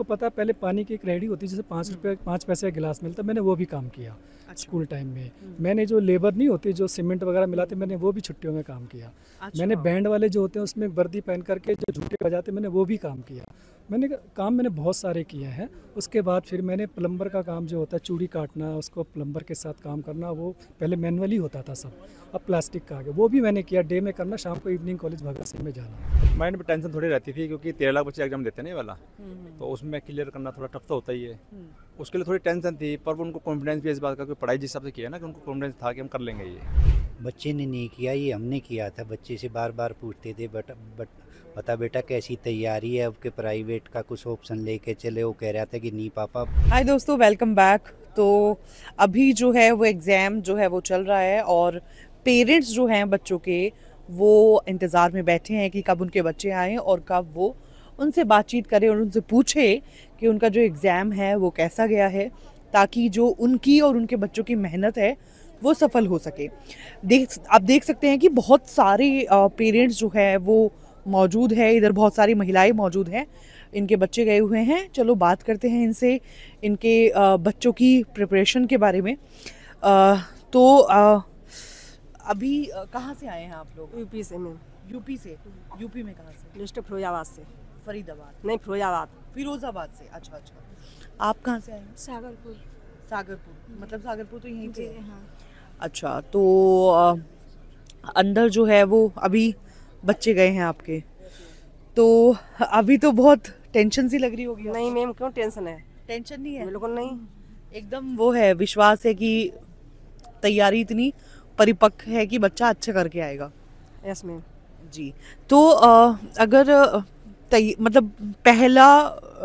आपको पता है पहले पानी की एक रेहड़ी होती जैसे 5 रुपये 5 पैसे का गिलास मिलता, मैंने वो भी काम किया स्कूल टाइम में। मैंने जो लेबर नहीं होती जो सीमेंट वगैरह मिलाते, मैंने वो भी छुट्टियों में काम किया। मैंने बैंड वाले जो होते हैं उसमें वर्दी पहन करके जो झूठे बजाते, मैंने वो भी काम किया। मैंने बहुत सारे किए हैं। उसके बाद फिर मैंने प्लम्बर का काम जो होता है चूड़ी काटना, उसको प्लम्बर के साथ काम करना, वो पहले मैनुअली होता था सब, अब प्लास्टिक का आ गया, वो भी मैंने किया। डे में करना, शाम को इवनिंग कॉलेज भगत सिंह में जाना। माइंड में टेंशन थोड़ी रहती थी क्योंकि 13 लाख बच्चे एग्जाम देते हैं ना ये वाला, तो उसमें क्लियर करना थोड़ा टफ तो होता ही है। उसके लिए थोड़ी टेंशन थी, पर उनको कॉन्फिडेंस भी इस बात का कि पढ़ाई जिस हिसाब से किया ना कि उनको कॉन्फिडेंस था कि हम कर लेंगे ये। बच्चे ने नहीं किया, ये हमने किया था। बच्चे से बार बार पूछते थे बता बेटा कैसी तैयारी है, अब के प्राइवेट का कुछ ऑप्शन लेके चले। वो कह रहा था कि नहीं पापा। हाय दोस्तों, वेलकम बैक। तो अभी जो है वो एग्ज़ाम जो है वो चल रहा है और पेरेंट्स जो हैं बच्चों के वो इंतज़ार में बैठे हैं कि कब उनके बच्चे आएँ और कब वो उनसे बातचीत करें और उनसे पूछे कि उनका जो एग्ज़ाम है वो कैसा गया है, ताकि जो उनकी और उनके बच्चों की मेहनत है वो सफल हो सके। आप देख सकते हैं कि बहुत सारे पेरेंट्स जो है वो मौजूद है इधर, बहुत सारी महिलाएं मौजूद हैं, इनके बच्चे गए हुए हैं। चलो बात करते हैं इनसे इनके बच्चों की प्रिपरेशन के बारे में। अभी कहाँ से आए हैं आप लोग? यूपी से मैम। यूपी से? यूपी में कहाँ से? डिस्ट्रिक्ट फिरोजाबाद से। फरीदाबाद? नहीं, फिरोजाबाद से। अच्छा अच्छा। आप कहाँ से आए हैं? सागरपुर। सागरपुर, मतलब सागरपुर तो यहीं पे है। हाँ। अच्छा, तो अंदर जो है वो अभी बच्चे गए हैं आपके, तो अभी तो बहुत टेंशन सी लग रही होगी। नहीं मैम, क्यों टेंशन है? टेंशन नहीं है, बिल्कुल नहीं। एकदम वो है, विश्वास है कि तैयारी इतनी परिपक्व है कि बच्चा अच्छा करके आएगा। यस मैम जी। तो अगर मतलब पहला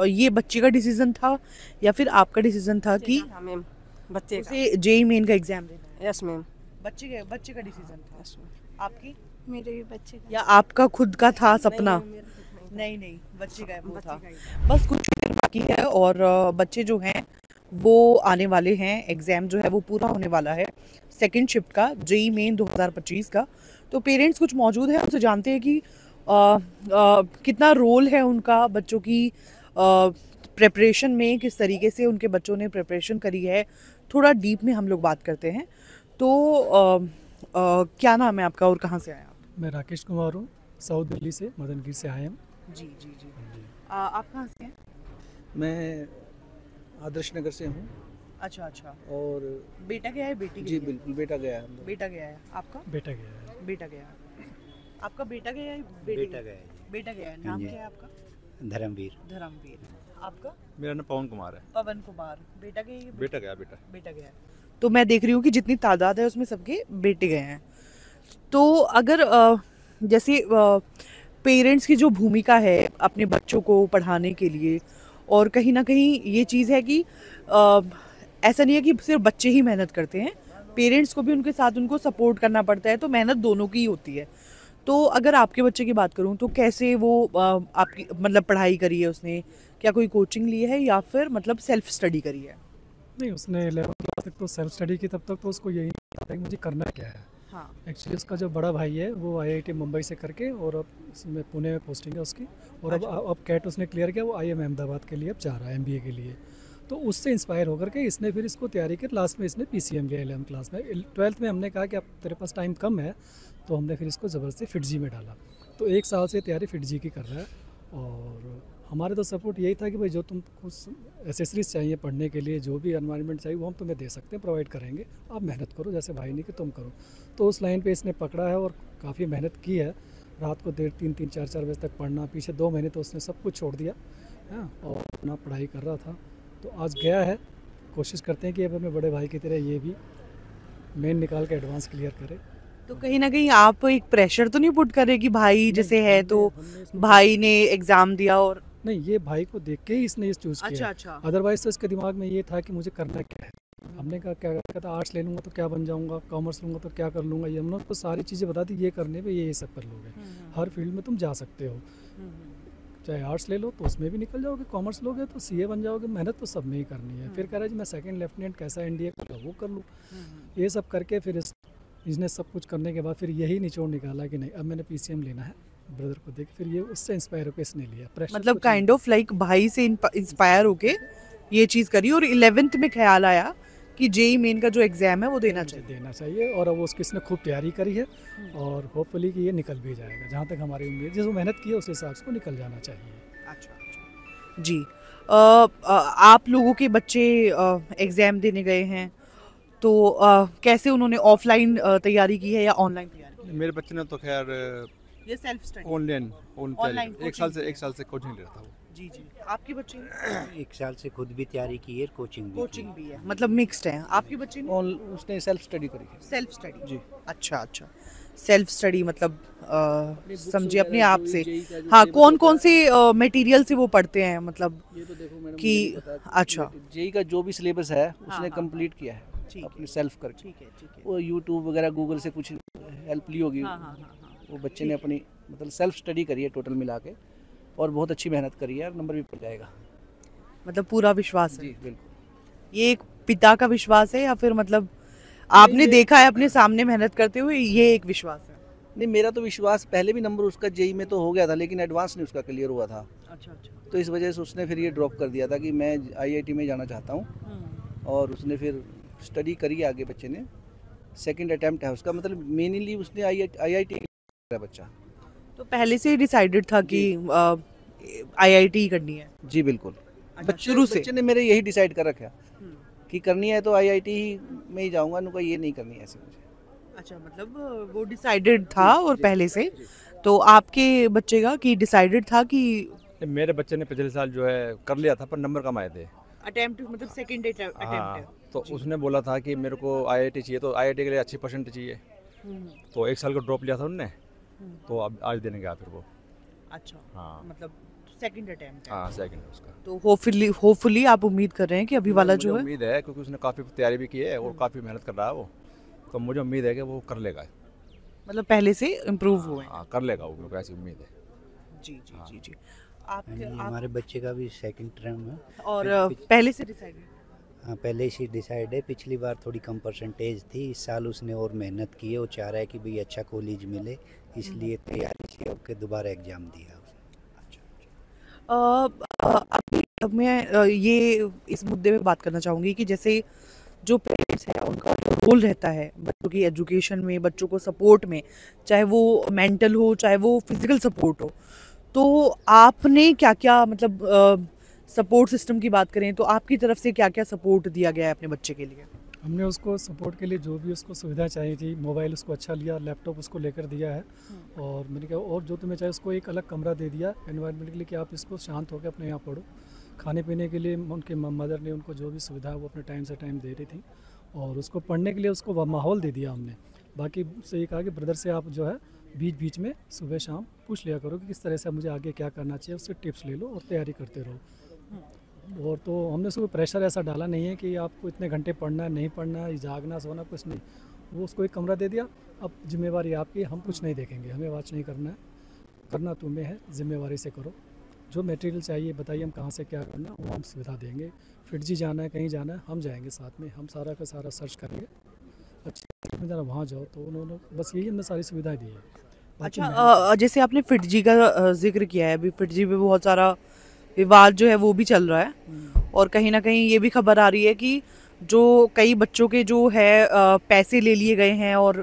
ये बच्चे का डिसीजन था या फिर आपका डिसीजन था कि हाँ मैम, बच्चे का। उसे जेईई मेन का एग्जाम देना है? Yes ma'am. बच्चे का डिसीजन था। Yes ma'am. आपकी? मेरे भी बच्चे का। या आपका खुद का था सपना? नहीं, नहीं, बच्चे का वो बच्चे था। का ही। बस कुछ ही दिन बाकी है और बच्चे जो हैं वो आने वाले हैं। एग्ज़ाम जो है वो पूरा होने वाला है, सेकंड शिफ्ट का, जेईई मेन 2025 का। तो पेरेंट्स कुछ मौजूद हैं, उनसे जानते हैं कि कितना रोल है उनका बच्चों की प्रिपरेशन में, किस तरीके से उनके बच्चों ने प्रिपरेशन करी है। थोड़ा डीप में हम लोग बात करते हैं। तो क्या नाम है आपका और कहाँ से आए आप? मैं राकेश कुमार हूँ, साउथ दिल्ली से, मदनगीर से आए हम। जी जी जी। आप कहाँ से हैं? मैं आदर्श नगर से हूँ। अच्छा अच्छा। और बेटा गया है, बेटी गई जी है? बिल्कुल, बेटा गया है। बेटा गया है। आपका? बेटा गया है। बेटा गया है। आपका बेटा गया है? बेटा गया है। बेटा गया है। नाम जी। क्या है आपका? धर्मवीर। धर्मवीर। आपका? मेरा नाम पवन कुमार है। पवन कुमार। बेटा गया है? बेटा गया बेटा। बेटा गया है। तो मैं देख रही हूँ कि जितनी तादाद है उसमें सबके बेटे गए हैं। तो अगर जैसे पेरेंट्स की जो भूमिका है अपने बच्चों को पढ़ाने के लिए, और कहीं ना कहीं ये चीज़ है कि ऐसा नहीं है कि सिर्फ बच्चे ही मेहनत करते हैं, पेरेंट्स को भी उनके साथ उनको सपोर्ट करना पड़ता है, तो मेहनत दोनों की ही होती है। तो अगर आपके बच्चे की बात करूँ तो कैसे वो आपकी मतलब पढ़ाई करी है उसने? क्या कोई कोचिंग ली है या फिर मतलब सेल्फ स्टडी करी है? नहीं, उसने 11th क्लास तक तो सेल्फ स्टडी की, तब तक तो उसको यही नहीं पता कि मुझे करना क्या है। हाँ। एक्चुअली उसका जो बड़ा भाई है वो आईआईटी मुंबई से करके, और अब उसमें पुणे में पोस्टिंग है उसकी, और अब कैट उसने क्लियर किया, वो आईएम अहमदाबाद के लिए अब जा रहा है, एमबीए के लिए। तो उससे इंस्पायर होकर के इसने फिर इसको तैयारी की। लास्ट में इसने पीसीएम लिया 11th क्लास में। 12th में हमने कहा कि अब तेरे पास टाइम कम है, तो हमने फिर इसको ज़बरदस्ती फिटजी में डाला। तो 1 साल से तैयारी फिटजी की कर रहा है। और हमारे तो सपोर्ट यही था कि भाई जो तुमको एसेसरीज चाहिए पढ़ने के लिए, जो भी एनवायरनमेंट चाहिए वो हम तुम्हें दे सकते हैं, प्रोवाइड करेंगे, आप मेहनत करो, जैसे भाई ने कि तुम करो। तो उस लाइन पे इसने पकड़ा है और काफ़ी मेहनत की है। रात को 3 4 बजे तक पढ़ना, पीछे 2 महीने तो उसने सब कुछ छोड़ दिया है और अपना पढ़ाई कर रहा था। तो आज गया है, कोशिश करते हैं कि अब अपने बड़े भाई की तरह ये भी मेन निकाल के एडवांस क्लियर करे। तो कहीं ना कहीं आप एक प्रेशर तो नहीं पुट कर रहे कि भाई जैसे है तो भाई ने एग्जाम दिया और नहीं, ये भाई को देख के ही इसने इस चूज़ किया। अच्छा। अदरवाइज तो इसके दिमाग में ये था कि मुझे करना क्या है। हमने कहा क्या कहता, आर्ट्स ले लूँगा तो क्या बन जाऊँगा, कॉमर्स लूँगा तो क्या कर लूँगा। ये हमने उसको सारी चीज़ें बता दी, ये करने पे ये सब कर लोगे, हर फील्ड में तुम जा सकते हो। चाहे आर्ट्स ले लो तो उसमें भी निकल जाओगे, कॉमर्स लोगे तो सीए बन जाओगे, मेहनत तो सब में ही करनी है। फिर कह रहा है जी मैं सेकंड लेफ्टिनेंट कैसा एनडीए का वो कर लूँ। ये सब करके फिर इसने सब कुछ करने के बाद फिर यही निचोड़ निकाला कि नहीं, अब मैंने पीसीएम लेना है ब्रदर को देख फिर ये उससे इंस्पायर होकर इसने लिया प्रेशर मतलब काइंड ऑफ लाइक भाई से इंस्पायर होके ये चीज़ करी और 11th में ख्याल आया कि जेई मेन का जो एग्ज़ाम है वो देना चाहिए। देना चाहिए और अब उसकी इसने खूब तैयारी करी है और होपफुली कि ये निकल भी जाएगा, जहाँ तक हमारी उम्मीद, जिस मेहनत की है उस हिसाब से वो निकल जाना चाहिए। अच्छा जी। आप लोगों के बच्चे एग्ज़ाम देने गए हैं तो कैसे उन्होंने ऑफलाइन तैयारी की है या ऑनलाइन तैयारी की मेरे बच्चे ने तो खैर है? ये सेल्फ स्टडी ऑनलाइन Online एक साल से कोचिंग ले रहा था वो। जी जी। आपके बच्चे ने? 1 साल से खुद भी तैयारी की है, कोचिंग भी कोचिंग भी है, मतलब मिक्स्ड है। आपके बच्चे ने? और उसने सेल्फ स्टडी करी है सेल्फ स्टडी। जी। अच्छा अच्छा, सेल्फ स्टडी मतलब बुक्स समझे अपने वगैरह आप जो से। जेईई का जो हाँ, सिलेबस कौन होता कौन से मटेरियल से वो पढ़ते हैं मतलब? ये तो देखो मैडम कि मुझे नहीं पता। अच्छा जेई का जो भी सिलेबस है उसने हाँ। कंप्लीट किया है ठीक है। अपने सेल्फ करके। ठीक है ठीक है। वो यूट्यूब वगैरह गूगल से कुछ हेल्प ली होगी। हाँ हाँ हाँ हाँ। वो बच्चे ने अपनी मतलब सेल्फ स्टडी करी है टोटल मिला के और बहुत अच्छी मेहनत करी है और नंबर भी पड़ जाएगा। मतलब पूरा विश्वास है। जी बिल्कुल। ये एक पिता का विश्वास है या फिर मतलब आपने देखा है अपने सामने मेहनत करते हुए, ये एक विश्वास है? नहीं, मेरा तो विश्वास पहले भी नंबर उसका जेई में तो हो गया था लेकिन एडवांस नहीं उसका क्लियर हुआ था, अच्छा अच्छा। तो इस वजह से उसने फिर ये ड्रॉप कर दिया था कि मैं आईआईटी में जाना चाहता हूँ और उसने फिर स्टडी करी आगे बच्चे ने। सेकंड अटेम्प्ट है उसका, मतलब मेनली उसने आईआईटी बच्चा। तो पहले से ही डिसाइडेड था कि आईआईटी करनी है? जी बिल्कुल। अच्छा, शुरू से? बच्चे ने मेरे यही डिसाइड कर रखा कि करनी है तो आईआईटी ही में ही जाऊंगा, उनका ये नहीं करनी है ऐसे मुझे। अच्छा, मतलब वो डिसाइडेड था और पहले से। तो आपके बच्चे का कि डिसाइडेड था कि मेरे बच्चे ने पिछले साल जो है कर लिया था पर नंबर कम आए थे। अटेम्प्ट मतलब सेकंड अटेम्प्ट हाँ, है? तो उसने बोला था कि मेरे को आईआईटी चाहिए, तो आईआईटी के लिए अच्छी परसेंट चाहिए, तो 1 साल का ड्रॉप लिया था उनने, तो अब आज देने गया फिर वो। अच्छा, हाँ मतलब सेकंड अटेम्प्ट है। हाँ, सेकंड है उसका। तो होपफुली आप उम्मीद कर रहे हैं कि अभी वाला मुझे जो है, उम्मीद है क्योंकि उसने काफ़ी तैयारी भी की है और काफ़ी मेहनत कर रहा है वो, तो मुझे उम्मीद है कि वो कर लेगा। मतलब पहले से इम्प्रूव हुए हैं। हाँ, कर लेगा वो, मेरे को ऐसी उम्मीद है। जी जी जी जी। नहीं, आप हमारे बच्चे का भी सेकंड टर्म है। और पहले से डिसाइडेड? हाँ, पहले से डिसाइड है। पिछली बार थोड़ी कम परसेंटेज थी, इस साल उसने और मेहनत की है। वो चाह रहा है कि भाई अच्छा कॉलेज मिले, इसलिए तैयारी से होकर दोबारा एग्ज़ाम दिया उसने। अभी अब मैं ये इस मुद्दे में बात करना चाहूँगी कि जैसे जो पेरेंट्स हैं उनका जो रोल रहता है बच्चों की एजुकेशन में, बच्चों को सपोर्ट में, चाहे वो मेंटल हो चाहे वो फिजिकल सपोर्ट हो, तो आपने क्या क्या मतलब सपोर्ट सिस्टम की बात करें तो आपकी तरफ से क्या क्या सपोर्ट दिया गया है अपने बच्चे के लिए? हमने उसको सपोर्ट के लिए जो भी उसको सुविधा चाहिए थी, मोबाइल उसको अच्छा लिया, लैपटॉप उसको लेकर दिया है, और मैंने कहा और जो तुम्हें चाहिए उसको एक अलग कमरा दे दिया एनवायरनमेंट के लिए कि आप इसको शांत होकर अपने यहाँ पढ़ो। खाने पीने के लिए उनके मदर ने उनको जो भी सुविधा है वो अपने टाइम से टाइम दे रही थी, और उसको पढ़ने के लिए उसको माहौल दे दिया हमने। बाकी से ये कहा कि ब्रदर से आप जो है बीच बीच में सुबह शाम पूछ लिया करो कि किस तरह से मुझे आगे क्या करना चाहिए, उससे टिप्स ले लो और तैयारी करते रहो। और तो हमने उसको प्रेशर ऐसा डाला नहीं है कि आपको इतने घंटे पढ़ना है, नहीं पढ़ना है, जागना सोना कुछ नहीं। वो उसको एक कमरा दे दिया, अब जिम्मेवारी आपकी, हम कुछ नहीं देखेंगे, हमें वॉच नहीं करना है, करना तुम्हें है, जिम्मेवारी से करो। जो मटेरियल चाहिए बताइए, हम कहाँ से क्या करना वो हम सुविधा देंगे। फिटजी जाना है, कहीं जाना है, हम जाएंगे साथ में, हम सारा का सारा सर्च करेंगे, अच्छी जाना वहाँ जाओ। तो उन्होंने बस यही हमने सारी सुविधाएं दी है। अच्छा, जैसे आपने फिटजी का जिक्र किया है, अभी फिटजी पे बहुत सारा विवाद जो है वो भी चल रहा है, और कहीं ना कहीं ये भी खबर आ रही है कि जो कई बच्चों के जो है पैसे ले लिए गए हैं और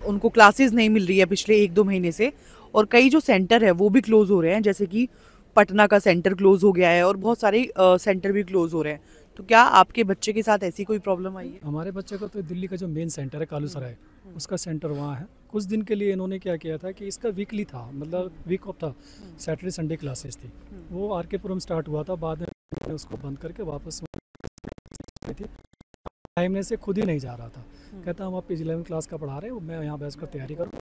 उनको क्लासेस नहीं मिल रही है पिछले 1-2 महीने से, और कई जो सेंटर है वो भी क्लोज़ हो रहे हैं, जैसे कि पटना का सेंटर क्लोज़ हो गया है और बहुत सारे सेंटर भी क्लोज़ हो रहे हैं। तो क्या आपके बच्चे के साथ ऐसी कोई प्रॉब्लम आई है? हमारे बच्चे को तो दिल्ली का जो मेन सेंटर है कालूसराय, उसका सेंटर वहाँ है। कुछ दिन के लिए इन्होंने क्या किया था कि इसका वीकली था, मतलब वीक ऑफ था, सैटरडे संडे क्लासेस थी, वो आरकेपुरम स्टार्ट हुआ था, बाद में उसको बंद करके वापस थी। टाइम से खुद ही नहीं जा रहा था, कहता हम आप 11वीं क्लास का पढ़ा रहे हो, मैं यहाँ बैठ कर तैयारी करूँ,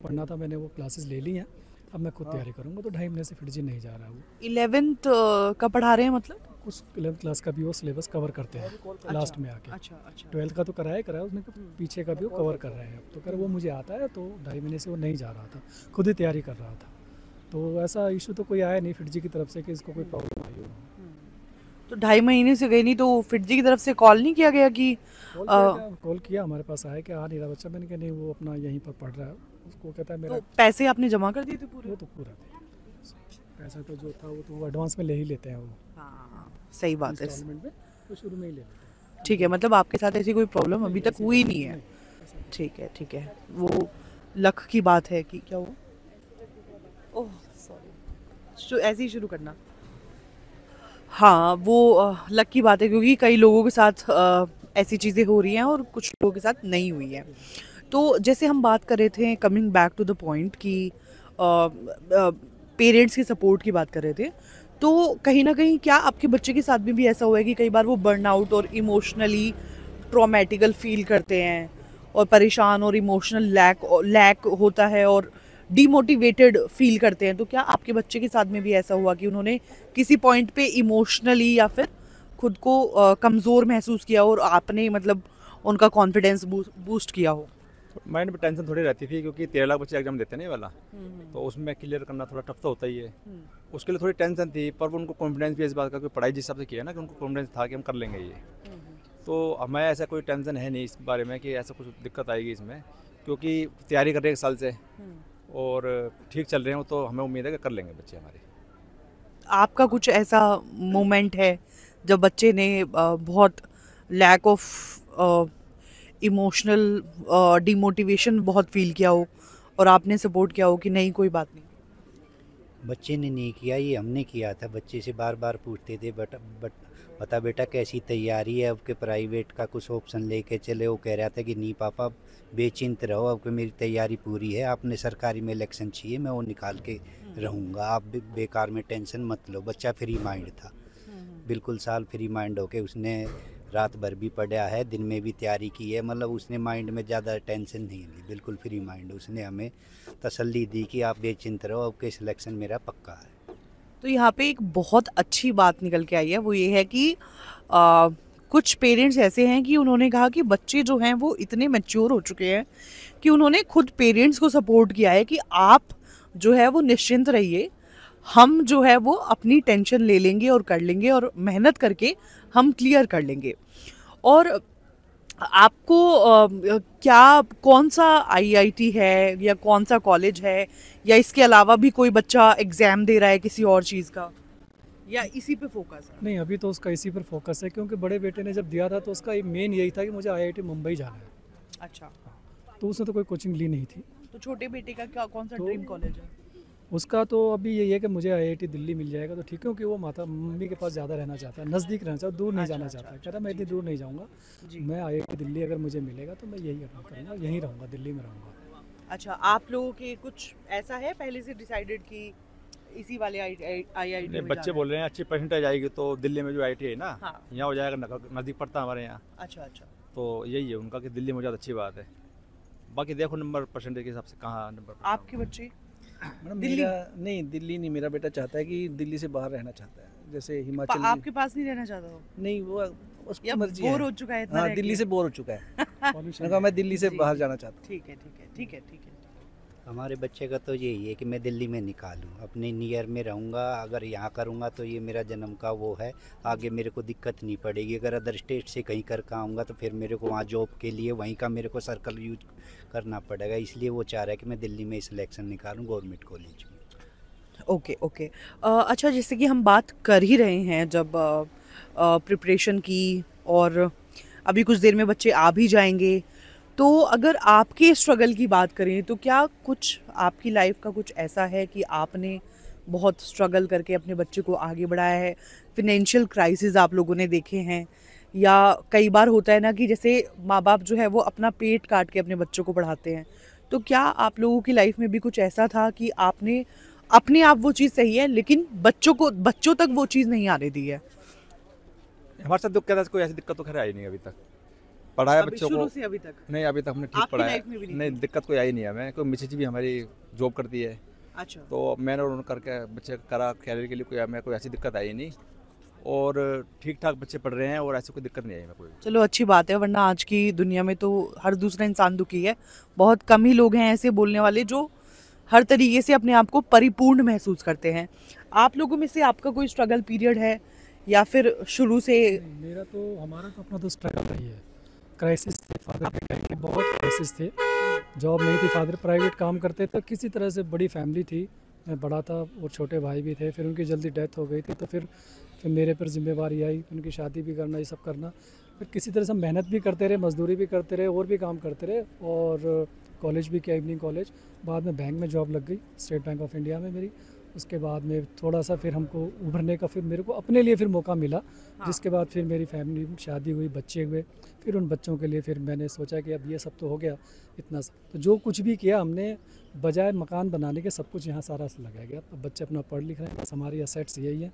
पढ़ना था, मैंने वो क्लासेस ले ली हैं, अब मैं खुद तैयारी करूँगा। तो 2.5 महीने से फिर जी नहीं जा रहा है वो। 11th का पढ़ा रहे हैं मतलब? कुछ 11th क्लास का भी वो सिलेबस कवर करते हैं लास्ट में आके। अच्छा अच्छा। 12th का तो कराया उसने, पीछे का भी वो कवर कर रहे हैं। तो कर वो मुझे आता है, तो 2.5 महीने से वो नहीं जा रहा था, खुद ही तैयारी कर रहा था। तो ऐसा इशू तो कोई आया नहीं फिटजी की तरफ से कि इसको कोई प्रॉब्लम आई हो। तो 2.5 महीने से गई नहीं, तो फिटजी की तरफ से कॉल नहीं किया गया कि कॉल किया हमारे पास आया कि आ नहीं रहा बच्चा, मैंने कहा नहीं वो अपना यहीं पर पढ़ रहा है, उसको कहता है तो मेरा पैसे आपने जमा कर दिए थे पूरे? वो तो पूरा पैसा तो जो था वो तो एडवांस में ले ही लेते हैं वो हाँ, सही बात है। इंस्टॉलमेंट में तो शुरू में ही ले लेते हैं। ठीक है, मतलब आपके साथ ऐसी कोई प्रॉब्लम अभी तक हुई नहीं है। ठीक है, ठीक है। वो लक की बात है कि क्या हुआ? ओह सॉरी, ऐसे ही शुरू करना। हाँ, वो लक की बात है क्योंकि कई लोगों के साथ ऐसी चीज़ें हो रही हैं और कुछ लोगों के साथ नहीं हुई हैं। तो जैसे हम बात कर रहे थे, coming back to the point, कि पेरेंट्स की सपोर्ट की बात कर रहे थे, तो कहीं ना कहीं क्या आपके बच्चे के साथ में भी ऐसा हुआ है कि कई बार वो बर्नआउट और इमोशनली ट्रॉमेटिकल फील करते हैं और परेशान और इमोशनल लैक होता है और डीमोटिवेटेड फील करते हैं? तो क्या आपके बच्चे के साथ में भी ऐसा हुआ कि उन्होंने किसी पॉइंट पे इमोशनली या फिर खुद को कमज़ोर महसूस किया और आपने मतलब उनका कॉन्फिडेंस बूस्ट किया हो? माइंड में टेंशन थोड़ी रहती थी क्योंकि 13 लाख बच्चे एग्जाम देते हैं ना ये वाला, तो उसमें क्लियर करना थोड़ा टफ तो होता ही है। उसके लिए थोड़ी टेंशन थी, पर उनको कॉन्फिडेंस भी इस बात का कि पढ़ाई जिस हिसाब से किया ना कि उनको कॉन्फिडेंस था कि हम कर लेंगे ये। तो हमें ऐसा कोई टेंशन है नहीं इस बारे में कि ऐसा कुछ दिक्कत आएगी इसमें, क्योंकि तैयारी कर रहे हैं 1 साल से और ठीक चल रहे हैं, तो हमें उम्मीद है कि कर लेंगे बच्चे हमारे। आपका कुछ ऐसा मोमेंट है जब बच्चे ने बहुत लैक ऑफ इमोशनल डिमोटिवेशन बहुत फील किया हो और आपने सपोर्ट किया हो कि नहीं कोई बात नहीं? बच्चे ने नहीं किया, ये हमने किया था। बच्चे से बार बार पूछते थे बता बेटा कैसी तैयारी है, अब के प्राइवेट का कुछ ऑप्शन लेके चले। वो कह रहा था कि नहीं पापा बेचिंत रहो, अब के मेरी तैयारी पूरी है, आपने सरकारी में इलेक्शन चाहिए, मैं वो निकाल के रहूँगा, आप बेकार में टेंशन मत लो। बच्चा फ्री माइंड था, बिल्कुल साल फ्री माइंड होके उसने रात भर भी पढ़ा है, दिन में भी तैयारी की है। मतलब उसने माइंड में ज़्यादा टेंशन नहीं ली, बिल्कुल फ्री माइंड। उसने हमें तसल्ली दी कि आप बेचिंत रहो, अब के सिलेक्शन मेरा पक्का है। तो यहाँ पे एक बहुत अच्छी बात निकल के आई है, वो ये है कि कुछ पेरेंट्स ऐसे हैं कि उन्होंने कहा कि बच्चे जो हैं वो इतने मैच्योर हो चुके हैं कि उन्होंने खुद पेरेंट्स को सपोर्ट किया है कि आप जो है वो निश्चिंत रहिए, हम जो है वो अपनी टेंशन ले लेंगे और कर लेंगे और मेहनत करके हम क्लियर कर लेंगे। और आपको क्या कौन सा आईआईटी है या कौन सा कॉलेज है, या इसके अलावा भी कोई बच्चा एग्ज़ाम दे रहा है किसी और चीज़ का, या इसी पे फोकस है? नहीं, अभी तो उसका इसी पर फोकस है, क्योंकि बड़े बेटे ने जब दिया था तो उसका मेन यही था कि मुझे आईआईटी मुंबई जाना है। अच्छा, तो उसने तो कोई कोचिंग ली नहीं थी। तो छोटे बेटे का क्या कौन सा तो ड्रीम कॉलेज है? उसका तो अभी यही है कि मुझे आईआईटी दिल्ली मिल जाएगा तो ठीक है, क्योंकि वो मम्मी के पास ज़्यादा रहना चाहता है, नज़दीक रहना चाहता है, दूर नहीं जाना चाहता है। कह रहा मैं इतनी दूर नहीं जाऊँगा, मैं आईआईटी दिल्ली अगर मुझे मिलेगा तो मैं यही करूँगा, यहीं रहूँगा, दिल्ली में रहूँगा। अच्छा, आप लोगों के कुछ ऐसा है पहले से डिसाइडेड कि इसी वाले आईआईटी में बच्चे बोल रहे हैं अच्छी परसेंटेज आएगी तो दिल्ली में जो आईआईटी है ना, हाँ। यहाँ हो जाएगा, नज़दीक पड़ता है हमारे यहाँ। अच्छा अच्छा, तो यही है उनका कि दिल्ली में ज़्यादा अच्छी बात है। बाकी देखो नंबर परसेंटेज के हिसाब से कहाँ नंबर। आपके बच्चे? मैडम दिल्ली? दिल्ली नहीं, मेरा बेटा चाहता है कि दिल्ली से बाहर रहना चाहता है, जैसे हिमाचल। आपके पास नहीं रहना चाहता हो? नहीं, वो उसकी मर्जी बोर है। हो चुका है इतना हाँ, रह दिल्ली के? से बोर हो चुका है। मैंने कहा मैं दिल्ली से बाहर जाना चाहता हूँ। ठीक है ठीक है ठीक है ठीक है। हमारे बच्चे का तो यही है कि मैं दिल्ली में निकालूं, अपने नियर में रहूंगा। अगर यहाँ करूंगा तो ये मेरा जन्म का वो है, आगे मेरे को दिक्कत नहीं पड़ेगी। अगर अदर स्टेट से कहीं कर आऊँगा तो फिर मेरे को वहाँ जॉब के लिए वहीं का मेरे को सर्कल यूज करना पड़ेगा। इसलिए वो चाह रहा है कि मैं दिल्ली में सिलेक्शन निकालूँ गवर्नमेंट कॉलेज में। Okay okay. अच्छा, जैसे कि हम बात कर ही रहे हैं जब प्रिपरेशन की, और अभी कुछ देर में बच्चे आ भी जाएंगे, तो अगर आपके स्ट्रगल की बात करें तो क्या कुछ आपकी लाइफ का कुछ ऐसा है कि आपने बहुत स्ट्रगल करके अपने बच्चे को आगे बढ़ाया है? फिनेंशियल क्राइसिस आप लोगों ने देखे हैं, या कई बार होता है ना कि जैसे माँ बाप जो है वो अपना पेट काट के अपने बच्चों को पढ़ाते हैं, तो क्या आप लोगों की लाइफ में भी कुछ ऐसा था कि आपने अपने आप वो चीज़ सही है लेकिन बच्चों तक वो चीज़ नहीं आने दी है? हमारे साथ दिक्कत है, कोई ऐसी दिक्कत तो खैर आई नहीं अभी तक। पढ़ाया अभी बच्चों शुरू को से अभी तक? नहीं, अभी तक हमने ठीक आपकी पढ़ाया। लाइफ में भी नहीं नहीं, दिक्कत कोई आई नहीं है हमें। कोई मिसेज भी हमारी जॉब करती है, अच्छा, तो मैंने और उन्होंने करके बच्चे करा कैरियर के लिए, कोई हमें कोई ऐसी दिक्कत आई नहीं और ठीक ठाक बच्चे पढ़ रहे हैं और ऐसी कोई दिक्कत नहीं आई हमें कोई। चलो अच्छी बात है, वरना आज की दुनिया में तो हर दूसरा इंसान दुखी है। बहुत कम ही लोग हैं ऐसे बोलने वाले जो हर तरीके से अपने आप को परिपूर्ण महसूस करते हैं। आप लोगों में से आपका कोई स्ट्रगल पीरियड है या फिर शुरू से? मेरा तो हमारा तो अपना तो स्ट्रगल रही है, क्राइसिस थे, फादर के टाइम पे बहुत क्राइसिस थे। जॉब नहीं थी, फादर प्राइवेट काम करते थे, किसी तरह से बड़ी फैमिली थी, मैं बड़ा था और छोटे भाई भी थे, फिर उनकी जल्दी डेथ हो गई थी, तो फिर मेरे पर जिम्मेवारी आई, उनकी शादी भी करना, ये सब करना। फिर किसी तरह से हम मेहनत भी करते रहे, मजदूरी भी करते रहे और भी काम करते रहे, और कॉलेज भी किया, इवनिंग कॉलेज। बाद में बैंक में जॉब लग गई, स्टेट बैंक ऑफ इंडिया में मेरी। उसके बाद में थोड़ा सा फिर हमको उभरने का, फिर मेरे को अपने लिए फिर मौका मिला। हाँ। जिसके बाद फिर मेरी फैमिली शादी हुई, बच्चे हुए, फिर उन बच्चों के लिए फिर मैंने सोचा कि अब ये सब तो हो गया इतना सब, तो जो कुछ भी किया हमने बजाय मकान बनाने के, सब कुछ यहाँ सारा लगाया गया। अब बच्चे अपना पढ़ लिख रहे हैं, बस हमारी असेट्स यही है।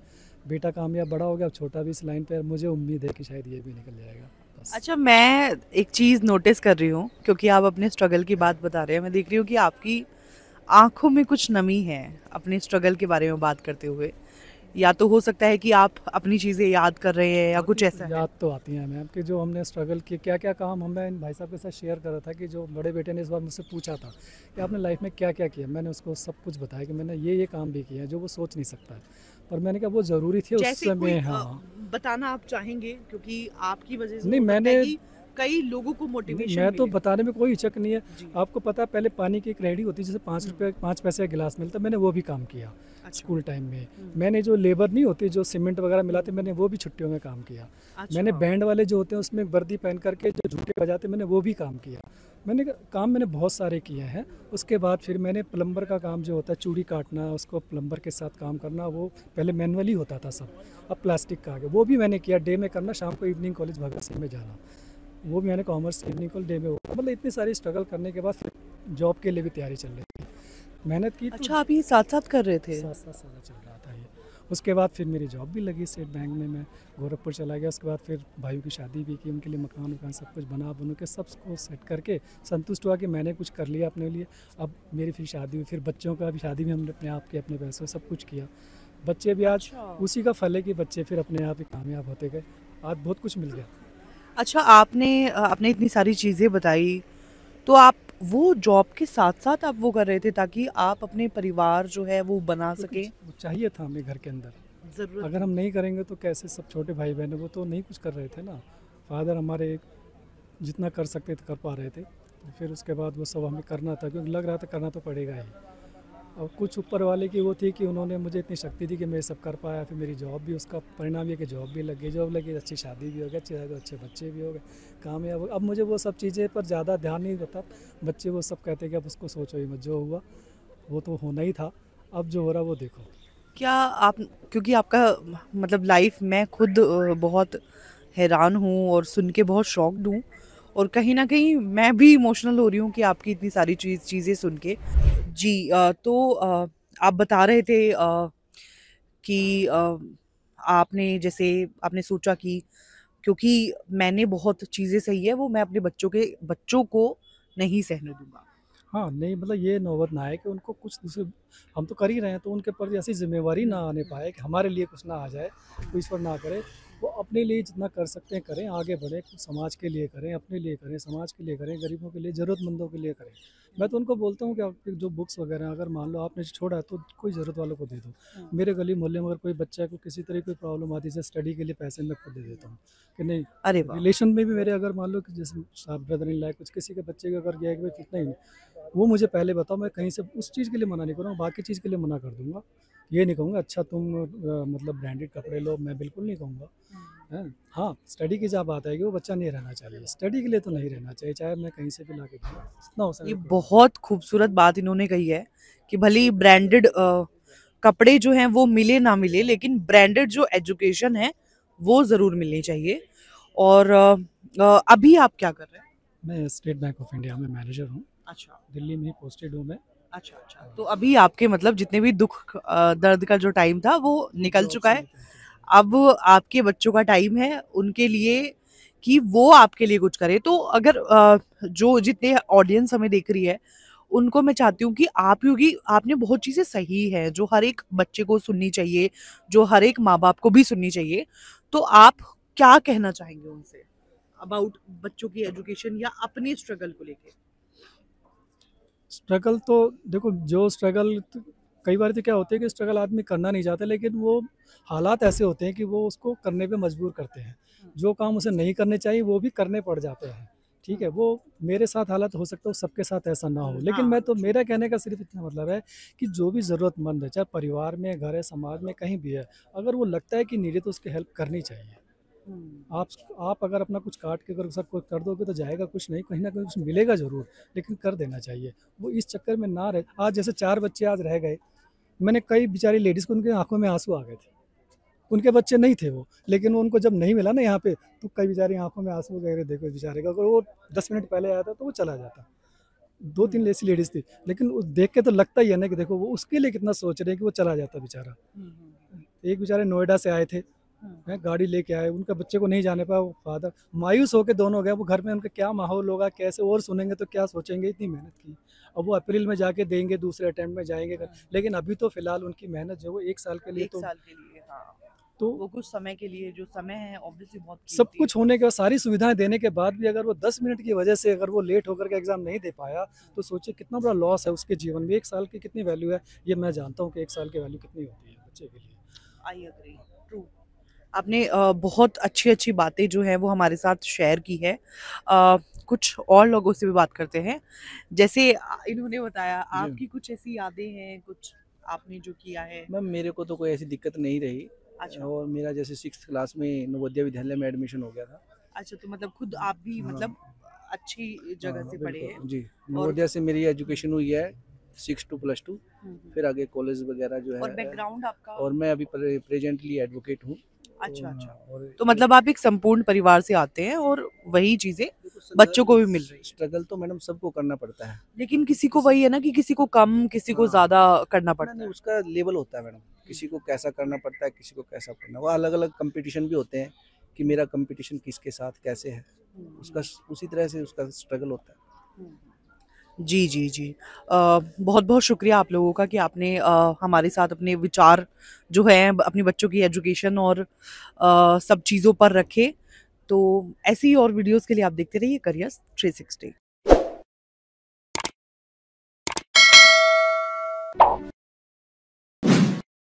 बेटा कामयाब बड़ा हो गया, अब छोटा भी इस लाइन पर, मुझे उम्मीद है कि शायद ये भी निकल जाएगा बस। अच्छा, मैं एक चीज़ नोटिस कर रही हूँ, क्योंकि आप अपने स्ट्रगल की बात बता रहे हैं, मैं देख रही हूँ कि आपकी आंखों में कुछ नमी है अपने स्ट्रगल के बारे में बात करते हुए। या तो हो सकता है कि आप अपनी चीज़ें याद कर रहे हैं या कुछ ऐसा है। याद तो आती हैं मैम कि जो हमने स्ट्रगल किए, क्या क्या काम मैं इन भाई साहब के साथ शेयर कर रहा था, कि जो बड़े बेटे ने इस बार मुझसे पूछा था कि आपने लाइफ में क्या क्या किया, मैंने उसको सब कुछ बताया कि मैंने ये काम भी किया है जो वो सोच नहीं सकता है, पर मैंने कहा वो ज़रूरी थे उस जैसे कोई समय। हाँ, बताना आप चाहेंगे, क्योंकि आपकी वजह से नहीं, हो सकता है मैंने कि कई लोगों को मोटिवेशन मैं तो मिले। बताने में कोई हिचक नहीं है। जी। आपको पता है, पहले पानी की एक रेहड़ी होती है, जैसे 5 रुपये 5 पैसे का गिलास मिलता, मैंने वो भी काम किया अच्छा। स्कूल टाइम में। मैंने जो लेबर नहीं होती, जो सीमेंट वगैरह मिलाते, मैंने वो भी छुट्टियों में काम किया। अच्छा। मैंने बैंड वाले जो होते हैं उसमें वर्दी पहन करके जो झूठे बजाते, मैंने वो भी काम किया। मैंने बहुत सारे किए हैं। उसके बाद फिर मैंने प्लम्बर का काम जो होता है, चूड़ी काटना, उसको प्लम्बर के साथ काम करना, वो पहले मैनुअली होता था सब, अब प्लास्टिक का आ गया, वो भी मैंने किया। डे में करना, शाम को इवनिंग कॉलेज भगत सिंह में जाना, वो भी मैंने कॉमर्स इवनिंग कॉलेज डे में होता। मतलब इतनी सारी स्ट्रगल करने के बाद फिर जॉब के लिए भी तैयारी चल रही थी, मेहनत की। अच्छा, आप ये साथ साथ कर रहे थे? 7 साल चल रहा था ये। उसके बाद फिर मेरी जॉब भी लगी स्टेट बैंक में, मैं गोरखपुर चला गया। उसके बाद फिर भाइयों की शादी भी की, उनके लिए मकान वकान सब कुछ बना के सबको सेट करके संतुष्ट हुआ कि मैंने कुछ कर लिया अपने लिए। अब मेरी फिर शादी हुई, फिर बच्चों का भी शादी भी हमने अपने आप के अपने पैसों सब कुछ किया। बच्चे भी आज अच्छा। उसी का फल है कि बच्चे फिर अपने आप ही कामयाब होते गए, आज बहुत कुछ मिल गया। अच्छा, आपने इतनी सारी चीज़ें बताई, तो आप वो जॉब के साथ साथ आप वो कर रहे थे ताकि आप अपने परिवार जो है वो बना सके? वो चाहिए था हमें घर के अंदर, ज़रूरत। अगर हम नहीं करेंगे तो कैसे? सब छोटे भाई बहन है, वो तो नहीं कुछ कर रहे थे ना। फादर हमारे जितना कर सकते थे कर पा रहे थे, तो फिर उसके बाद वो सब हमें करना था, क्योंकि लग रहा था करना तो पड़ेगा ही। और कुछ ऊपर वाले की वो थी कि उन्होंने मुझे इतनी शक्ति दी कि मैं ये सब कर पाया। फिर मेरी जॉब भी, उसका परिणाम ये कि जॉब भी लग गई, जॉब लगी, अच्छी शादी भी हो गई, अच्छे बच्चे भी हो गए, कामयाब हो। अब मुझे वो सब चीज़ें पर ज़्यादा ध्यान नहीं देता। बच्चे वो सब कहते कि अब उसको सोचो ही मत, जो हुआ वो तो होना ही था, अब जो हो रहा वो देखो। क्या आप, क्योंकि आपका मतलब लाइफ, मैं खुद बहुत हैरान हूँ और सुन के बहुत शॉक्ड हूँ, और कहीं ना कहीं मैं भी इमोशनल हो रही हूँ कि आपकी इतनी सारी चीज़ें सुन के। जी, तो आप बता रहे थे कि जैसे आपने सोचा कि क्योंकि मैंने बहुत चीज़ें सही है वो मैं अपने बच्चों को नहीं सहने दूंगा। हाँ, नहीं मतलब ये नौबत ना आए कि उनको कुछ दूसरे, हम तो कर ही रहे हैं, तो उनके प्रति ऐसी जिम्मेवारी ना आने पाए कि हमारे लिए कुछ ना आ जाए, तो ईश्वर ना करे। वो अपने लिए जितना कर सकते हैं करें, आगे बढ़ें, कुछ समाज के लिए करें, अपने लिए करें, समाज के लिए करें, गरीबों के लिए, ज़रूरतमंदों के लिए करें। मैं तो उनको बोलता हूँ कि आपकी जो बुक्स वगैरह अगर मान लो आपने छोड़ा है तो कोई ज़रूरत वालों को दे दो। मेरे गली मोहल्ले में अगर कोई बच्चा को किसी तरह की कोई प्रॉब्लम आती है, स्टडी के लिए पैसे मैं खुद दे देता हूँ कि नहीं। अरे वाह। रिलेशन में भी मेरे अगर मान लो कि जैसे साहब ब्रदर इन लाइक कुछ किसी के बच्चे को अगर गया कि भाई कितना ही, वो मुझे पहले बताओ, मैं कहीं से उस चीज़ के लिए मना नहीं करूँगा, बाकी चीज़ के लिए मना कर दूंगा। ये नहीं कहूँगा अच्छा तुम मतलब ब्रांडेड कपड़े लो, मैं बिल्कुल नहीं कहूँगा। हैं, हाँ, स्टडी की जहाँ बात आएगी वो बच्चा नहीं रहना चाहिए, स्टडी के लिए तो नहीं रहना चाहिए, चाहे मैं कहीं से भी ला के दूँ, जितना हो सके। ये बहुत खूबसूरत बात इन्होंने कही है कि भले ही ब्रांडेड कपड़े जो हैं वो मिले ना मिले, लेकिन ब्रांडेड जो एजुकेशन है वो ज़रूर मिलनी चाहिए। और अभी आप क्या कर रहे हैं? मैं स्टेट बैंक ऑफ इंडिया में मैनेजर हूँ, अच्छा दिल्ली में ही पोस्टेड हूँ मैं। अच्छा अच्छा, तो अभी आपके मतलब जितने भी दुख दर्द का जो टाइम था वो निकल चुका है। अब आपके बच्चों का टाइम है उनके लिए कि वो आपके लिए कुछ करे। तो अगर जो जितने ऑडियंस हमें देख रही है उनको मैं चाहती हूँ कि आप, क्योंकि आपने बहुत चीज़ें सही है जो हर एक बच्चे को सुननी चाहिए, जो हर एक माँ बाप को भी सुननी चाहिए, तो आप क्या कहना चाहेंगे उनसे अबाउट बच्चों की एजुकेशन या अपने स्ट्रगल को लेके? स्ट्रगल तो देखो, जो स्ट्रगल कई बार तो क्या होता है कि स्ट्रगल आदमी करना नहीं चाहता, लेकिन वो हालात ऐसे होते हैं कि वो उसको करने पे मजबूर करते हैं। जो काम उसे नहीं करने चाहिए वो भी करने पड़ जाते हैं, ठीक है, वो मेरे साथ हालत हो सकता है, सबके साथ ऐसा ना हो, लेकिन हाँ, मैं तो, मेरा कहने का सिर्फ इतना मतलब है कि जो भी ज़रूरतमंद है, चाहे परिवार में, घर है, समाज में, कहीं भी है, अगर वो लगता है कि नीडी तो उसकी हेल्प करनी चाहिए। आप अगर अपना कुछ काट के अगर सब कुछ कर दोगे तो जाएगा कुछ नहीं, कहीं ना कहीं कुछ मिलेगा ज़रूर, लेकिन कर देना चाहिए। वो इस चक्कर में ना रहे। आज जैसे 4 बच्चे आज रह गए, मैंने कई बेचारी लेडीज़ को उनकी आंखों में आंसू आ गए थे, उनके बच्चे नहीं थे वो, लेकिन वो उनको जब नहीं मिला ना यहाँ पे, तो कई बेचारी आंखों में आंसू वगैरह, देखो बेचारे का, अगर वो 10 मिनट पहले आया था तो वो चला जाता। 2-3 ऐसी लेडीज़ थी, लेकिन देख के तो लगता ही है ना कि देखो वो उसके लिए कितना सोच रहे हैं कि वो चला जाता बेचारा। एक बेचारे नोएडा से आए थे, हैं, गाड़ी लेके आए, उनका बच्चे को नहीं जाने पाया, वो फादर मायूस होकर दोनों गए। वो घर में उनका क्या माहौल होगा, कैसे और सुनेंगे तो क्या सोचेंगे, इतनी मेहनत की। अब वो अप्रैल में जाके देंगे, दूसरे अटेम्प्ट में जाएंगे, लेकिन अभी तो फिलहाल उनकी मेहनत जो वो 1 साल के लिए, 1 तो साल के लिए, हाँ। तो वो कुछ समय के लिए, जो समय है ऑब्वियसली बहुत सब कीमती कुछ होने के बाद, सारी सुविधाएं देने के बाद भी अगर वो 10 मिनट की वजह से अगर वो लेट होकर के एग्जाम नहीं दे पाया, तो सोचिए कितना बड़ा लॉस है उसके जीवन में। 1 साल की कितनी वैल्यू है, ये मैं जानता हूँ कि 1 साल की वैल्यू कितनी होती है बच्चे के लिए। I agree, true. आपने बहुत अच्छी अच्छी बातें जो है वो हमारे साथ शेयर की है। कुछ और लोगों से भी बात करते हैं, जैसे इन्होंने बताया, आपकी कुछ ऐसी यादें हैं, कुछ आपने जो किया है? मैम मेरे को तो कोई ऐसी दिक्कत नहीं रही। अच्छा। और मेरा जैसे 6th क्लास में नवोदय विद्यालय में एडमिशन हो गया था। अच्छा, तो मतलब खुद आप भी हाँ। मतलब अच्छी जगह हाँ, से पढ़े बिल्कुल हैं? जी। नवोदय से मेरी एजुकेशन हुई है 6 to +2, फिर आगे कॉलेज वगैरह जो और है। बैकग्राउंड आपका? और मैं अभी प्रेजेंटली एडवोकेट हूँ। अच्छा, अच्छा। और तो मतलब आप एक संपूर्ण परिवार से आते हैं और वही चीजें बच्चों को भी मिल रही है। स्ट्रगल तो मैडम सबको करना पड़ता है। लेकिन किसी को वही है ना कि किसी को कम, किसी को हाँ। ज्यादा करना पड़ता नहीं, है। उसका लेवल होता है मैडम, किसी को कैसा करना पड़ता है, किसी को कैसा करना। वो अलग अलग कंपटीशन भी होते हैं कि मेरा कंपटीशन किसके साथ कैसे है, उसका उसी तरह से उसका स्ट्रगल होता है। जी, जी, जी। बहुत बहुत शुक्रिया आप लोगों का कि आपने हमारे साथ अपने विचार जो हैं अपने बच्चों की एजुकेशन और सब चीज़ों पर रखे। तो ऐसी ही और वीडियोस के लिए आप देखते रहिए करियर्स 360।